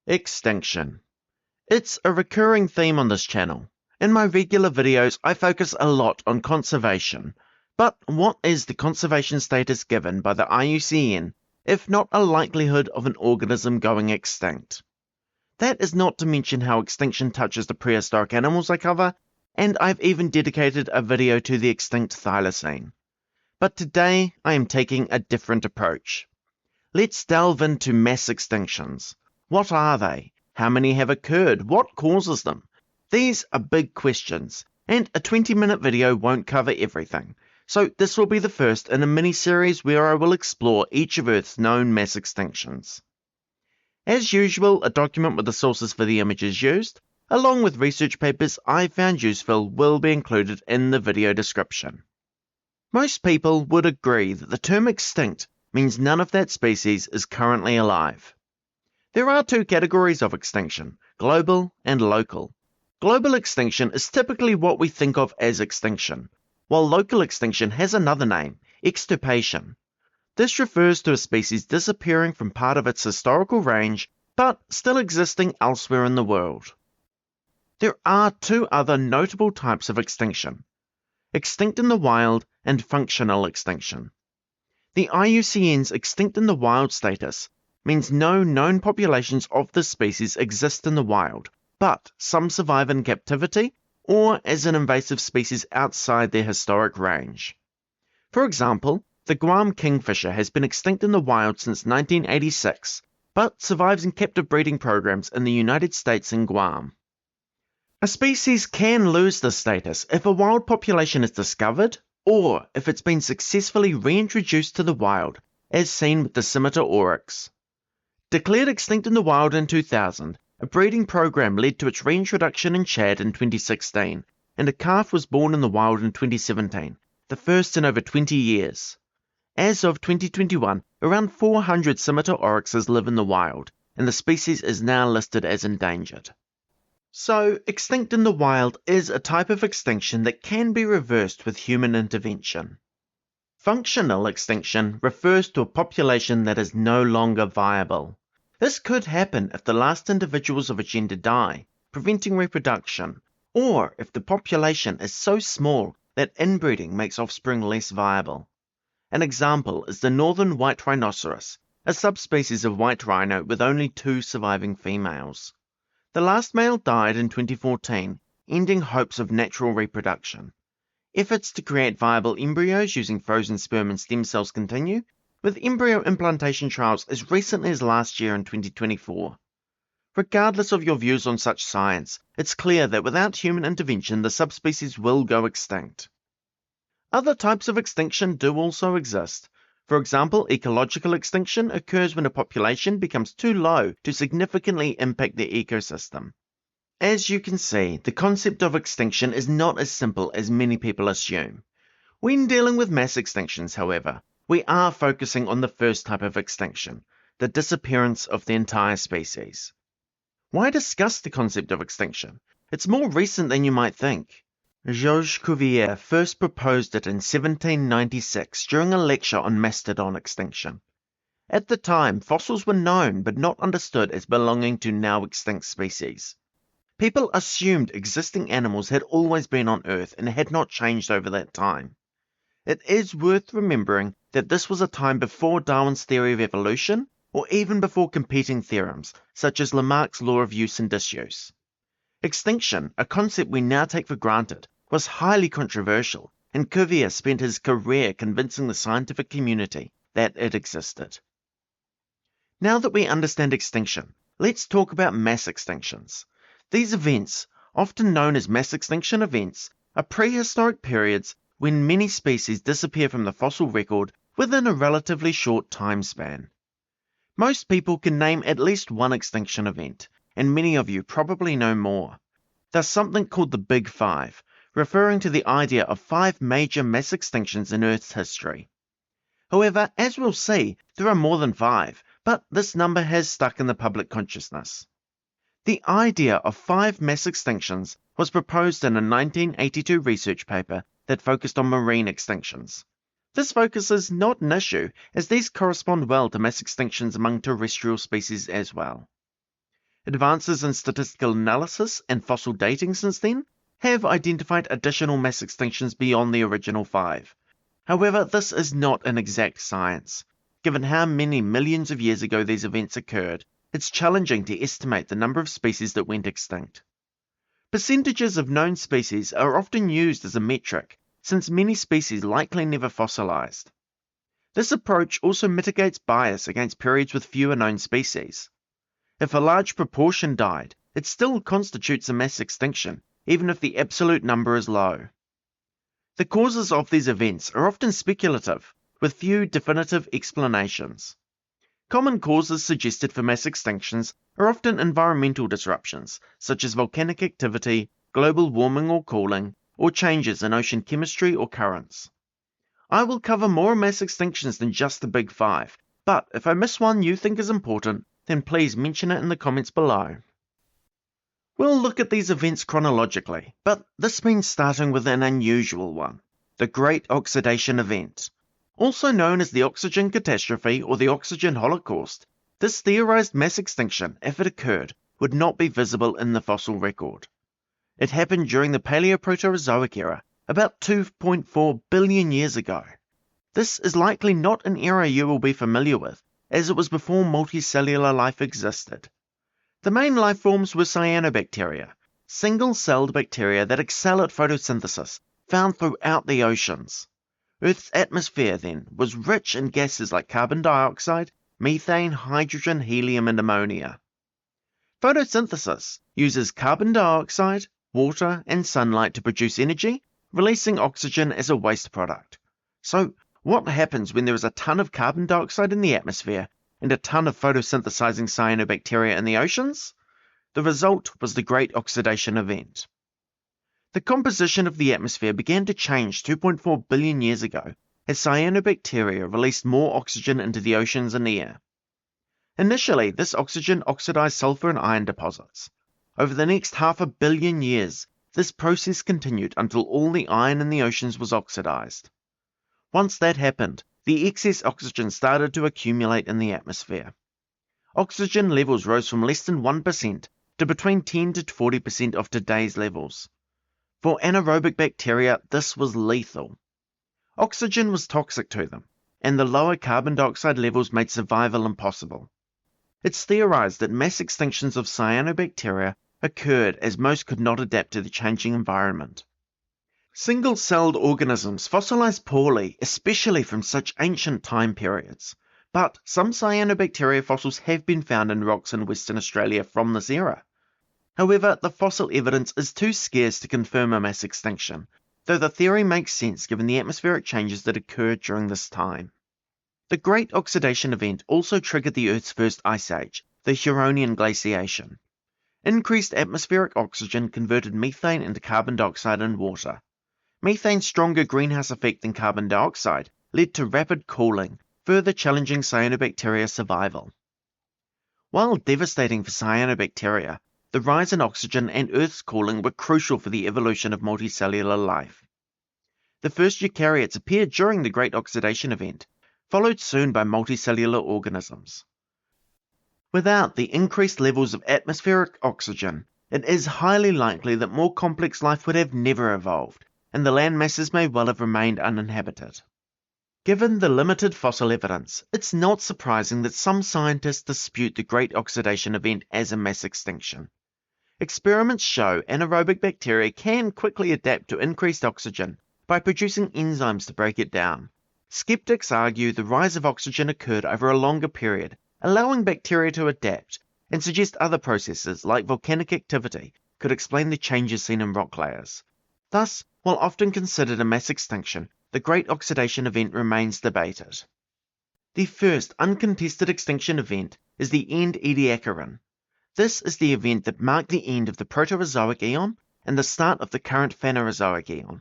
Extinction. It's a recurring theme on this channel. In my regular videos, I focus a lot on conservation. But what is the conservation status given by the IUCN, if not a likelihood of an organism going extinct? That is not to mention how extinction touches the prehistoric animals I cover, and I've even dedicated a video to the extinct thylacine. But today, I am taking a different approach. Let's delve into mass extinctions. What are they? How many have occurred? What causes them? These are big questions, and a 20-minute video won't cover everything. So this will be the first in a mini-series where I will explore each of Earth's known mass extinctions. As usual, a document with the sources for the images used, along with research papers I found useful, will be included in the video description. Most people would agree that the term extinct means none of that species is currently alive. There are two categories of extinction, global and local. Global extinction is typically what we think of as extinction, while local extinction has another name, extirpation. This refers to a species disappearing from part of its historical range, but still existing elsewhere in the world. There are two other notable types of extinction: extinct in the wild and functional extinction. The IUCN's extinct in the wild status means no known populations of this species exist in the wild, but some survive in captivity or as an invasive species outside their historic range. For example, the Guam kingfisher has been extinct in the wild since 1986, but survives in captive breeding programs in the United States and Guam. A species can lose this status if a wild population is discovered or if it's been successfully reintroduced to the wild, as seen with the scimitar oryx. Declared extinct in the wild in 2000, a breeding program led to its reintroduction in Chad in 2016, and a calf was born in the wild in 2017, the first in over 20 years. As of 2021, around 400 scimitar oryxes live in the wild, and the species is now listed as endangered. So, extinct in the wild is a type of extinction that can be reversed with human intervention. Functional extinction refers to a population that is no longer viable. This could happen if the last individuals of a gender die, preventing reproduction, or if the population is so small that inbreeding makes offspring less viable. An example is the northern white rhinoceros, a subspecies of white rhino with only 2 surviving females. The last male died in 2014, ending hopes of natural reproduction. Efforts to create viable embryos using frozen sperm and stem cells continue, with embryo implantation trials as recently as last year in 2024. Regardless of your views on such science, it's clear that without human intervention the subspecies will go extinct. Other types of extinction do also exist. For example, ecological extinction occurs when a population becomes too low to significantly impact the ecosystem. As you can see, the concept of extinction is not as simple as many people assume. When dealing with mass extinctions, however, we are focusing on the first type of extinction, the disappearance of the entire species. Why discuss the concept of extinction? It's more recent than you might think. Georges Cuvier first proposed it in 1796 during a lecture on mastodon extinction. At the time, fossils were known but not understood as belonging to now extinct species. People assumed existing animals had always been on Earth and had not changed over that time. It is worth remembering that this was a time before Darwin's theory of evolution, or even before competing theorems, such as Lamarck's law of use and disuse. Extinction, a concept we now take for granted, was highly controversial, and Cuvier spent his career convincing the scientific community that it existed. Now that we understand extinction, let's talk about mass extinctions. These events, often known as mass extinction events, are prehistoric periods when many species disappear from the fossil record within a relatively short time span. Most people can name at least one extinction event, and many of you probably know more. There's something called the Big Five, referring to the idea of 5 major mass extinctions in Earth's history. However, as we'll see, there are more than 5, but this number has stuck in the public consciousness. The idea of 5 mass extinctions was proposed in a 1982 research paper that focused on marine extinctions. This focus is not an issue, as these correspond well to mass extinctions among terrestrial species as well. Advances in statistical analysis and fossil dating since then have identified additional mass extinctions beyond the original 5. However, this is not an exact science. Given how many millions of years ago these events occurred, it's challenging to estimate the number of species that went extinct. Percentages of known species are often used as a metric, since many species likely never fossilized. This approach also mitigates bias against periods with fewer known species. If a large proportion died, it still constitutes a mass extinction, even if the absolute number is low. The causes of these events are often speculative, with few definitive explanations. Common causes suggested for mass extinctions are often environmental disruptions, such as volcanic activity, global warming or cooling, or changes in ocean chemistry or currents. I will cover more mass extinctions than just the big 5, but if I miss one you think is important, then please mention it in the comments below. We'll look at these events chronologically, but this means starting with an unusual one, the Great Oxidation Event. Also known as the Oxygen Catastrophe or the Oxygen Holocaust, this theorized mass extinction, if it occurred, would not be visible in the fossil record. It happened during the Paleoproterozoic era, about 2.4 billion years ago. This is likely not an era you will be familiar with, as it was before multicellular life existed. The main life forms were cyanobacteria, single-celled bacteria that excel at photosynthesis, found throughout the oceans. Earth's atmosphere, then, was rich in gases like carbon dioxide, methane, hydrogen, helium, and ammonia. Photosynthesis uses carbon dioxide, water, and sunlight to produce energy, releasing oxygen as a waste product. So, what happens when there is a ton of carbon dioxide in the atmosphere and a ton of photosynthesizing cyanobacteria in the oceans? The result was the Great Oxidation Event. The composition of the atmosphere began to change 2.4 billion years ago as cyanobacteria released more oxygen into the oceans and air. Initially, this oxygen oxidized sulfur and iron deposits. Over the next 500 million years, this process continued until all the iron in the oceans was oxidized. Once that happened, the excess oxygen started to accumulate in the atmosphere. Oxygen levels rose from less than 1% to between 10 to 40% of today's levels. For anaerobic bacteria, this was lethal. Oxygen was toxic to them, and the lower carbon dioxide levels made survival impossible. It's theorized that mass extinctions of cyanobacteria occurred as most could not adapt to the changing environment. Single-celled organisms fossilize poorly, especially from such ancient time periods, but some cyanobacteria fossils have been found in rocks in Western Australia from this era. However, the fossil evidence is too scarce to confirm a mass extinction, though the theory makes sense given the atmospheric changes that occurred during this time. The Great Oxidation Event also triggered the Earth's first ice age, the Huronian glaciation. Increased atmospheric oxygen converted methane into carbon dioxide and water. Methane's stronger greenhouse effect than carbon dioxide led to rapid cooling, further challenging cyanobacteria survival. While devastating for cyanobacteria, the rise in oxygen and Earth's cooling were crucial for the evolution of multicellular life. The first eukaryotes appeared during the Great Oxidation Event, followed soon by multicellular organisms. Without the increased levels of atmospheric oxygen, it is highly likely that more complex life would have never evolved, and the land masses may well have remained uninhabited. Given the limited fossil evidence, it's not surprising that some scientists dispute the Great Oxidation Event as a mass extinction. Experiments show anaerobic bacteria can quickly adapt to increased oxygen by producing enzymes to break it down. Skeptics argue the rise of oxygen occurred over a longer period, allowing bacteria to adapt, and suggest other processes like volcanic activity could explain the changes seen in rock layers. Thus, while often considered a mass extinction, the Great Oxidation Event remains debated. The first uncontested extinction event is the End Ediacaran. This is the event that marked the end of the Proterozoic Eon and the start of the current Phanerozoic Eon.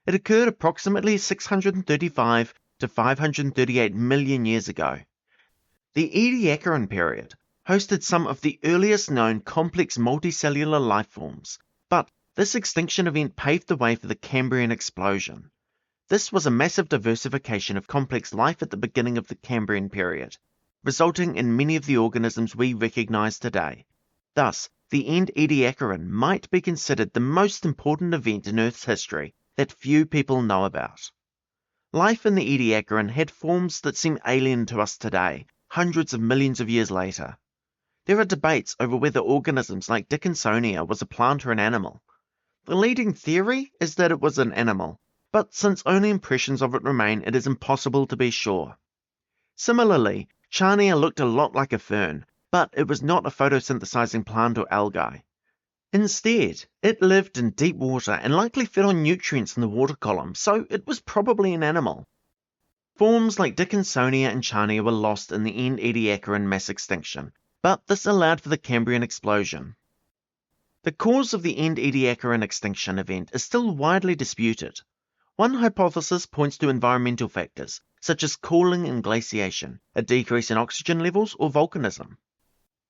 It occurred approximately 635 to 538 million years ago. The Ediacaran period hosted some of the earliest known complex multicellular life forms, but this extinction event paved the way for the Cambrian explosion. This was a massive diversification of complex life at the beginning of the Cambrian period, resulting in many of the organisms we recognize today. Thus, the end Ediacaran might be considered the most important event in Earth's history that few people know about. Life in the Ediacaran had forms that seem alien to us today, hundreds of millions of years later. There are debates over whether organisms like Dickinsonia was a plant or an animal. The leading theory is that it was an animal, but since only impressions of it remain, it is impossible to be sure. Similarly, Charnia looked a lot like a fern, but it was not a photosynthesizing plant or algae. Instead, it lived in deep water and likely fed on nutrients in the water column, so it was probably an animal. Forms like Dickinsonia and Charnia were lost in the end Ediacaran mass extinction, but this allowed for the Cambrian explosion. The cause of the end Ediacaran extinction event is still widely disputed. One hypothesis points to environmental factors, such as cooling and glaciation, a decrease in oxygen levels, or volcanism.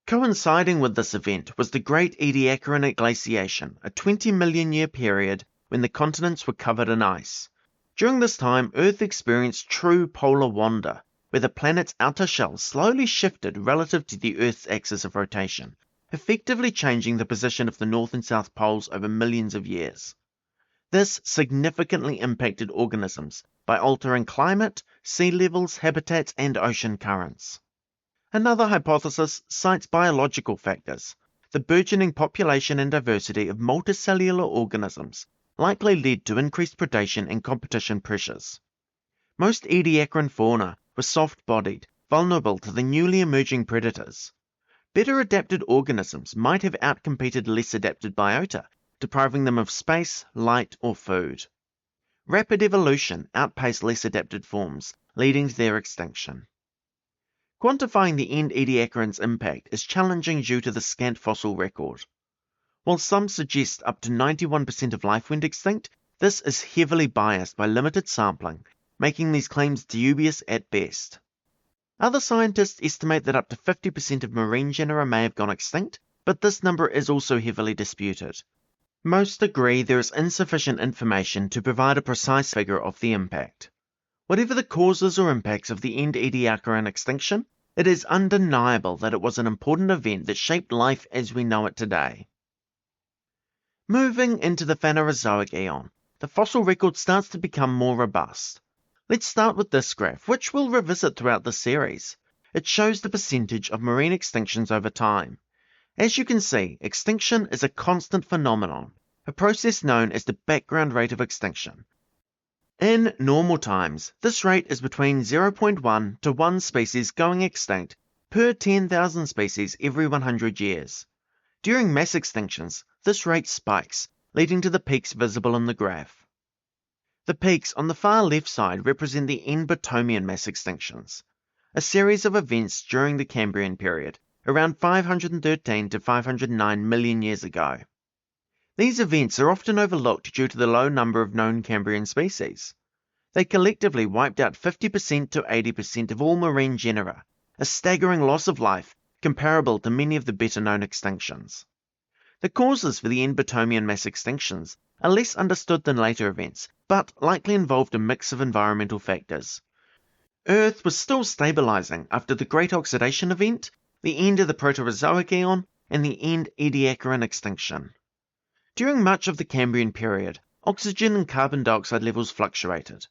Coinciding with this event was the Great Ediacaran Glaciation, a 20 million year period when the continents were covered in ice. During this time, Earth experienced true polar wander, where the planet's outer shell slowly shifted relative to the Earth's axis of rotation, effectively changing the position of the North and South poles over millions of years. This significantly impacted organisms by altering climate, sea levels, habitats, and ocean currents. Another hypothesis cites biological factors. The burgeoning population and diversity of multicellular organisms likely led to increased predation and competition pressures. Most Ediacaran fauna were soft-bodied, vulnerable to the newly emerging predators. Better adapted organisms might have outcompeted less adapted biota, depriving them of space, light, or food. Rapid evolution outpaced less adapted forms, leading to their extinction. Quantifying the end Ediacaran's impact is challenging due to the scant fossil record. While some suggest up to 91% of life went extinct, this is heavily biased by limited sampling, making these claims dubious at best. Other scientists estimate that up to 50% of marine genera may have gone extinct, but this number is also heavily disputed. Most agree there is insufficient information to provide a precise figure of the impact. Whatever the causes or impacts of the end Ediacaran extinction, it is undeniable that it was an important event that shaped life as we know it today. Moving into the Phanerozoic Aeon, the fossil record starts to become more robust. Let's start with this graph, which we'll revisit throughout the series. It shows the percentage of marine extinctions over time. As you can see, extinction is a constant phenomenon, a process known as the background rate of extinction. In normal times, this rate is between 0.1 to 1 species going extinct per 10,000 species every 100 years. During mass extinctions, this rate spikes, leading to the peaks visible in the graph. The peaks on the far left side represent the end Batomian mass extinctions, a series of events during the Cambrian period, around 513 to 509 million years ago. These events are often overlooked due to the low number of known Cambrian species. They collectively wiped out 50% to 80% of all marine genera, a staggering loss of life comparable to many of the better-known extinctions. The causes for the end Batomian mass extinctions are less understood than later events, but likely involved a mix of environmental factors. Earth was still stabilizing after the Great Oxidation Event, the end of the Proterozoic Aeon, and the end Ediacaran extinction. During much of the Cambrian period, oxygen and carbon dioxide levels fluctuated.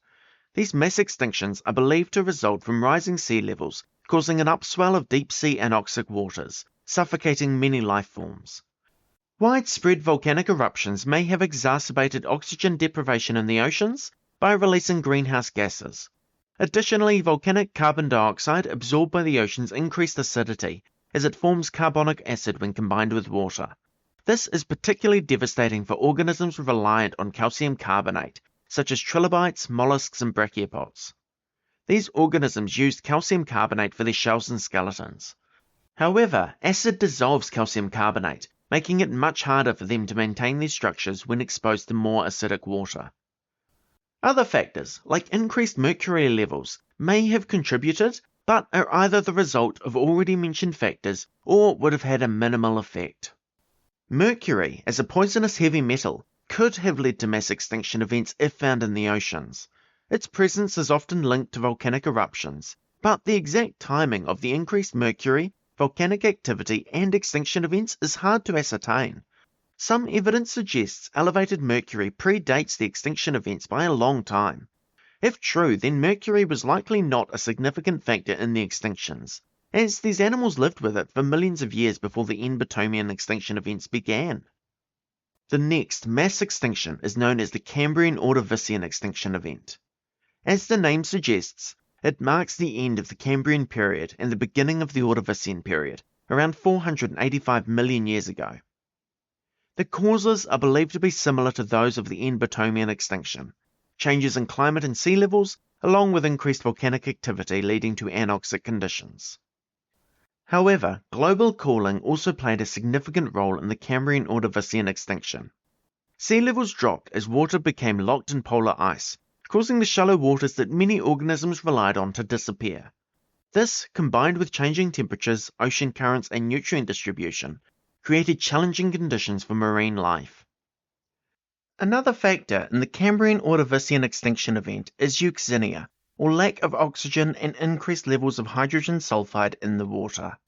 These mass extinctions are believed to result from rising sea levels, causing an upswell of deep-sea anoxic waters, suffocating many life forms. Widespread volcanic eruptions may have exacerbated oxygen deprivation in the oceans by releasing greenhouse gases. Additionally, volcanic carbon dioxide absorbed by the oceans increased acidity, as it forms carbonic acid when combined with water. This is particularly devastating for organisms reliant on calcium carbonate, such as trilobites, mollusks, and brachiopods. These organisms used calcium carbonate for their shells and skeletons. However, acid dissolves calcium carbonate, making it much harder for them to maintain their structures when exposed to more acidic water. Other factors, like increased mercury levels, may have contributed, but are either the result of already mentioned factors or would have had a minimal effect. Mercury, as a poisonous heavy metal, could have led to mass extinction events if found in the oceans. Its presence is often linked to volcanic eruptions, but the exact timing of the increased mercury, volcanic activity and extinction events is hard to ascertain. Some evidence suggests elevated mercury predates the extinction events by a long time. If true, then mercury was likely not a significant factor in the extinctions, as these animals lived with it for millions of years before the End-Permian extinction events began. The next mass extinction is known as the Cambrian-Ordovician extinction event. As the name suggests, it marks the end of the Cambrian period and the beginning of the Ordovician period, around 485 million years ago. The causes are believed to be similar to those of the End-Permian extinction: changes in climate and sea levels, along with increased volcanic activity leading to anoxic conditions. However, global cooling also played a significant role in the Cambrian-Ordovician extinction. Sea levels dropped as water became locked in polar ice, causing the shallow waters that many organisms relied on to disappear. This, combined with changing temperatures, ocean currents, and nutrient distribution, created challenging conditions for marine life. Another factor in the Cambrian-Ordovician extinction event is euxinia, or lack of oxygen and increased levels of hydrogen sulfide in the water.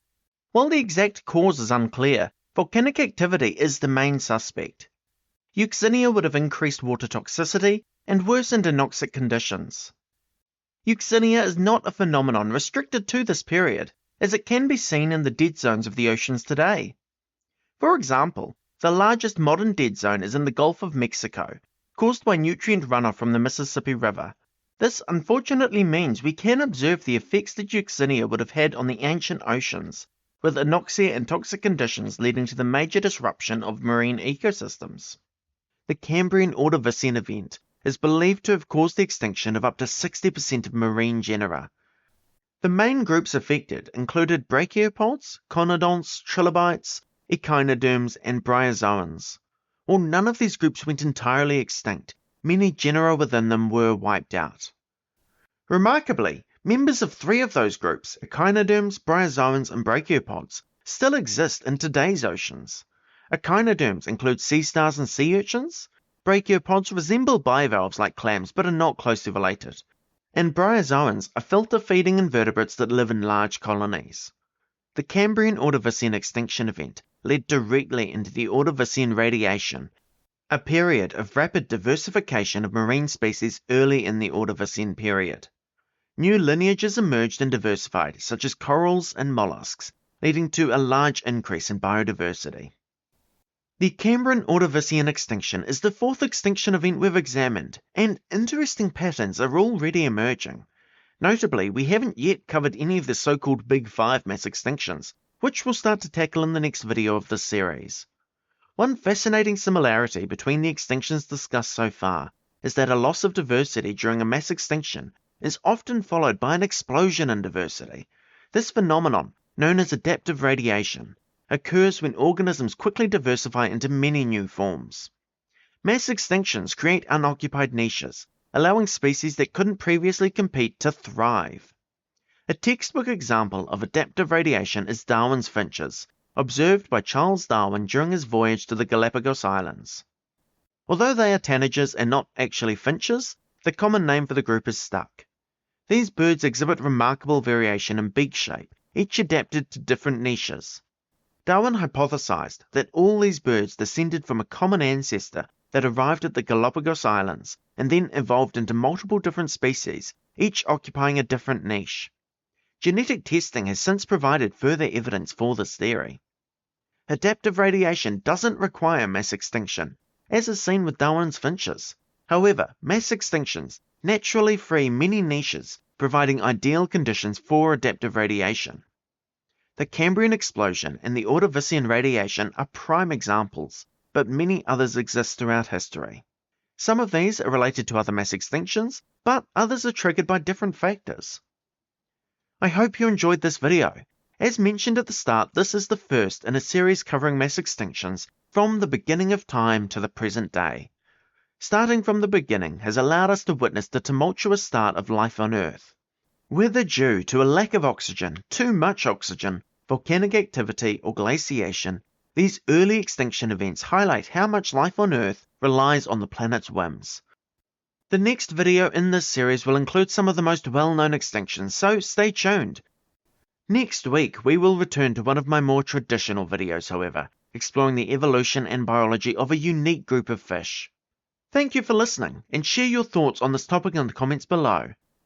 While the exact cause is unclear, volcanic activity is the main suspect. Euxinia would have increased water toxicity and worsened anoxic conditions. Euxinia is not a phenomenon restricted to this period, as it can be seen in the dead zones of the oceans today. For example, the largest modern dead zone is in the Gulf of Mexico, caused by nutrient runoff from the Mississippi River. This unfortunately means we can observe the effects that euxinia would have had on the ancient oceans, with anoxia and toxic conditions leading to the major disruption of marine ecosystems. The Cambrian-Ordovician event is believed to have caused the extinction of up to 60% of marine genera. The main groups affected included brachiopods, conodonts, trilobites, echinoderms, and bryozoans. While none of these groups went entirely extinct, many genera within them were wiped out. Remarkably, members of 3 of those groups, echinoderms, bryozoans, and brachiopods, still exist in today's oceans. Echinoderms include sea stars and sea urchins. Brachiopods resemble bivalves like clams but are not closely related. And bryozoans are filter-feeding invertebrates that live in large colonies. The Cambrian-Ordovician extinction event led directly into the Ordovician radiation, a period of rapid diversification of marine species early in the Ordovician period. New lineages emerged and diversified, such as corals and mollusks, leading to a large increase in biodiversity. The Cambrian-Ordovician extinction is the 4th extinction event we've examined, and interesting patterns are already emerging. Notably, we haven't yet covered any of the so-called Big 5 mass extinctions, which we'll start to tackle in the next video of this series. One fascinating similarity between the extinctions discussed so far is that a loss of diversity during a mass extinction is often followed by an explosion in diversity. This phenomenon, known as adaptive radiation, occurs when organisms quickly diversify into many new forms. Mass extinctions create unoccupied niches, allowing species that couldn't previously compete to thrive. A textbook example of adaptive radiation is Darwin's finches, observed by Charles Darwin during his voyage to the Galapagos Islands. Although they are tanagers and not actually finches, the common name for the group is stuck. These birds exhibit remarkable variation in beak shape, each adapted to different niches. Darwin hypothesized that all these birds descended from a common ancestor that arrived at the Galapagos Islands and then evolved into multiple different species, each occupying a different niche. Genetic testing has since provided further evidence for this theory. Adaptive radiation doesn't require mass extinction, as is seen with Darwin's finches. However, mass extinctions naturally free many niches, providing ideal conditions for adaptive radiation. The Cambrian explosion and the Ordovician radiation are prime examples, but many others exist throughout history. Some of these are related to other mass extinctions, but others are triggered by different factors. I hope you enjoyed this video. As mentioned at the start, this is the first in a series covering mass extinctions from the beginning of time to the present day. Starting from the beginning has allowed us to witness the tumultuous start of life on Earth. Whether due to a lack of oxygen, too much oxygen, volcanic activity, or glaciation, these early extinction events highlight how much life on Earth relies on the planet's whims. The next video in this series will include some of the most well-known extinctions, so stay tuned. Next week, we will return to one of my more traditional videos, however, exploring the evolution and biology of a unique group of fish. Thank you for listening, and share your thoughts on this topic in the comments below.